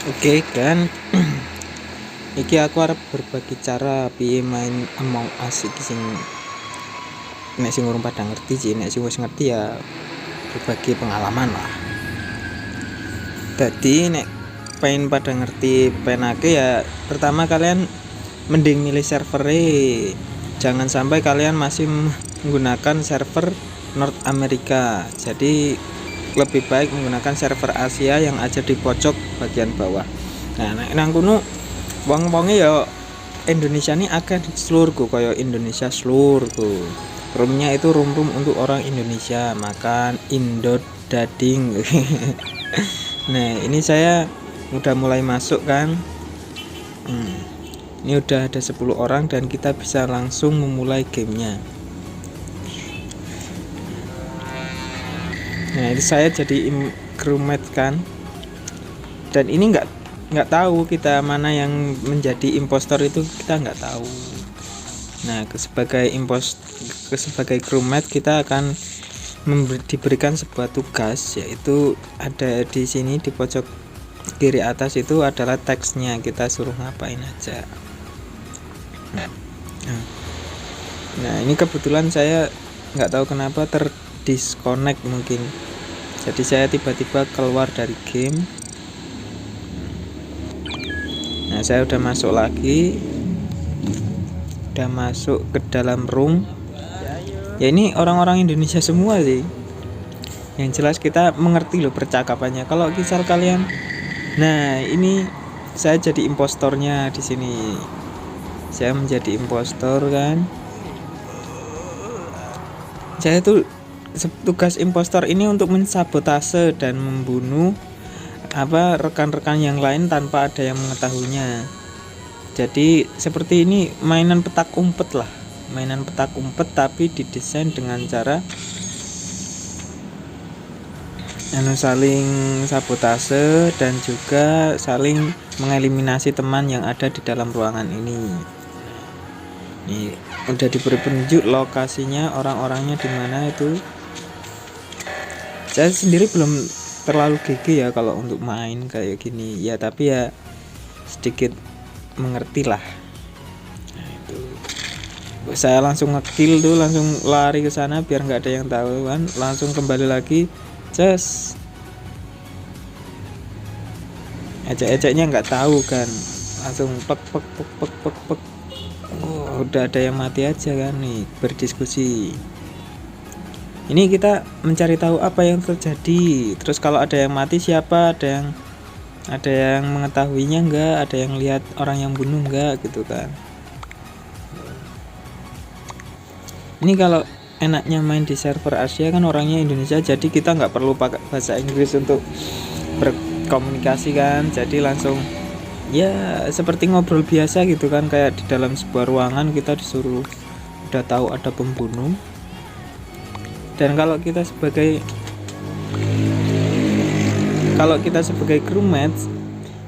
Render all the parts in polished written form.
Oke kan, iki aku arep berbagi cara piye main Among Us iki nek sing urung pada ngerti sih, nek sing wis ngerti ya berbagi pengalaman lah. Jadi nek pengen pada ngerti penake ya pertama kalian mending milih server, jangan sampai kalian masih menggunakan server North America. Jadi lebih baik menggunakan server Asia yang ada di pojok bagian bawah. Nah, nek nang kono wong-wonge ya Indonesia ini akeh seluruhku kaya Indonesia seluruhku. Roomnya itu room untuk orang Indonesia, makan Indo dading. Nah, ini saya udah mulai masuk kan. Ini udah ada 10 orang dan kita bisa langsung memulai gamenya. Nah, ini saya jadi crewmate kan. Dan ini nggak tahu kita mana yang menjadi impostor, itu kita nggak tahu. Nah, sebagai crewmate kita akan diberikan sebuah tugas, yaitu ada di sini di pojok kiri atas itu adalah teksnya, kita suruh ngapain aja. Nah, ini kebetulan saya nggak tahu kenapa terdisconnect mungkin, jadi saya tiba-tiba keluar dari game. Nah, saya udah masuk lagi, udah masuk ke dalam room. Ya ini orang-orang Indonesia semua sih. Yang jelas kita mengerti loh percakapannya. Kalau misal kalian, nah ini saya jadi impostornya di sini. Saya menjadi impostor kan. Saya tuh tugas impostor ini untuk mensabotase dan membunuh rekan-rekan yang lain tanpa ada yang mengetahuinya. Jadi seperti ini mainan petak umpet lah. Mainan petak umpet tapi didesain dengan cara saling sabotase dan juga saling mengeliminasi teman yang ada di dalam ruangan ini. Ini udah diberi penunjuk lokasinya, orang-orangnya di mana itu. Saya sendiri belum terlalu gigi ya kalau untuk main kayak gini ya, tapi ya sedikit mengerti lah. Nah, itu saya langsung ngekill tuh, langsung lari ke sana biar nggak ada yang tahu kan, langsung kembali lagi, ecek-eceknya nggak tahu kan, langsung pek. Oh, udah ada yang mati aja kan nih, berdiskusi. Ini kita mencari tahu apa yang terjadi. Terus kalau ada yang mati siapa, ada yang mengetahuinya enggak, ada yang lihat orang yang bunuh enggak gitu kan. Ini kalau enaknya main di server Asia kan orangnya Indonesia, jadi kita nggak perlu pakai bahasa Inggris untuk berkomunikasi kan. Jadi langsung ya seperti ngobrol biasa gitu kan, kayak di dalam sebuah ruangan kita disuruh, udah tahu ada pembunuh. Dan kalau kita sebagai crewmate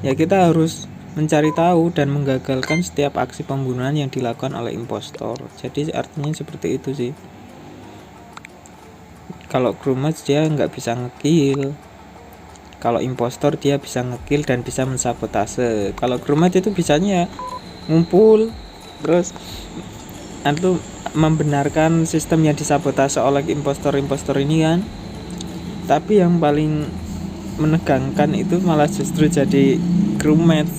ya kita harus mencari tahu dan menggagalkan setiap aksi pembunuhan yang dilakukan oleh impostor. Jadi artinya seperti itu sih. Kalau crewmate dia nggak bisa ngekill, kalau impostor dia bisa ngekill dan bisa mensabotase. Kalau crewmate itu bisanya ngumpul terus membenarkan sistem yang disabotase oleh impostor ini kan. Tapi yang paling menegangkan itu malah justru jadi crewmate.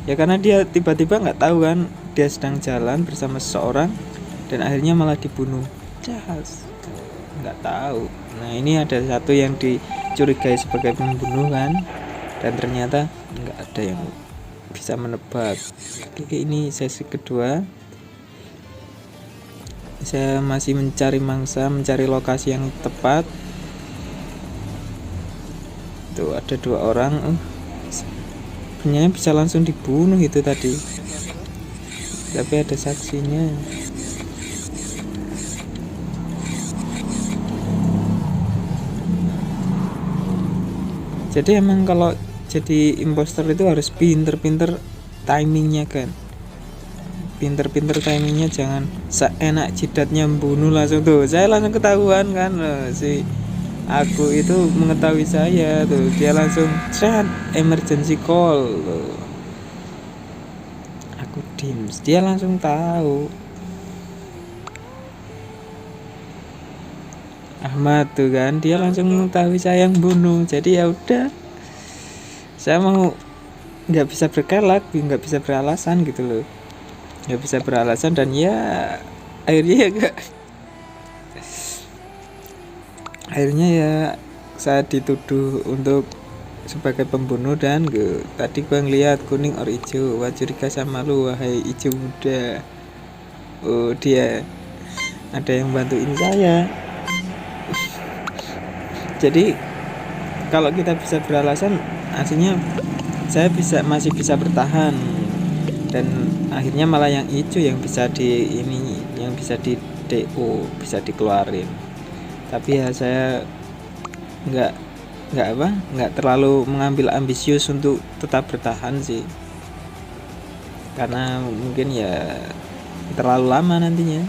Ya karena dia tiba-tiba nggak tahu kan, dia sedang jalan bersama seseorang dan akhirnya malah dibunuh. Nggak tahu. Nah, ini ada satu yang dicurigai sebagai pembunuh kan, dan ternyata nggak ada yang bisa menebak. Oke, ini sesi kedua. Saya masih mencari mangsa, mencari lokasi yang tepat. Tuh ada 2 orang. Sebenarnya bisa langsung dibunuh itu tadi, tapi ada saksinya. Jadi emang kalau jadi impostor itu harus pinter-pinter timingnya kan. Pinter-pinter timingnya, jangan seenak jidatnya membunuh langsung tuh. Saya langsung ketahuan kan si Aku itu mengetahui saya tuh, dia langsung chat emergency call tuh. Aku dims, dia langsung tahu. Ahmad tuh kan, dia langsung mengetahui saya yang bunuh. Jadi ya udah, saya mau nggak bisa berkelak, nggak bisa beralasan gitu loh, nggak bisa beralasan. Dan ya akhirnya ya gak, akhirnya ya saya dituduh untuk sebagai pembunuh. Dan tadi gue ngeliat kuning or hijau, wah curiga sama lu wahai hijau muda. Oh dia ada yang bantuin saya. Jadi kalau kita bisa beralasan, aslinya saya masih bisa bertahan. Dan akhirnya malah yang hijau yang bisa yang bisa di DO, bisa dikeluarin. Tapi ya saya nggak terlalu mengambil ambisius untuk tetap bertahan sih, karena mungkin ya terlalu lama nantinya.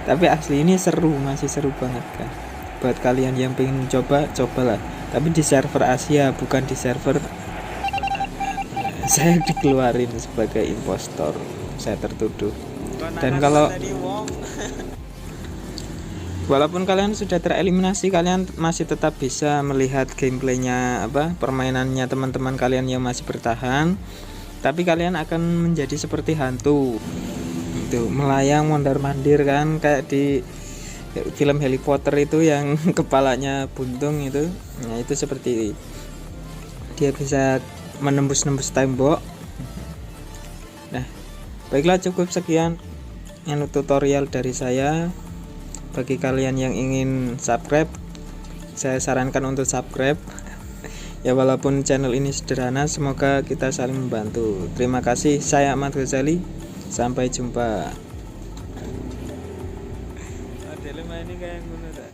Tapi asli ini seru, masih seru banget kan. Buat kalian yang pengen cobalah. Tapi di server Asia, bukan di server saya dikeluarin sebagai impostor, saya tertuduh. Dan kalau walaupun kalian sudah tereliminasi, kalian masih tetap bisa melihat gameplaynya, permainannya teman-teman kalian yang masih bertahan. Tapi kalian akan menjadi seperti hantu itu, melayang mondar-mandir kan, kayak di film Harry Potter itu yang kepalanya buntung itu. Nah itu seperti dia bisa menembus tembok. Nah baiklah, cukup sekian tutorial dari saya. Bagi kalian yang ingin subscribe, saya sarankan untuk subscribe. Ya walaupun channel ini sederhana, semoga kita saling membantu. Terima kasih, saya Ahmad Ghazali. Sampai jumpa.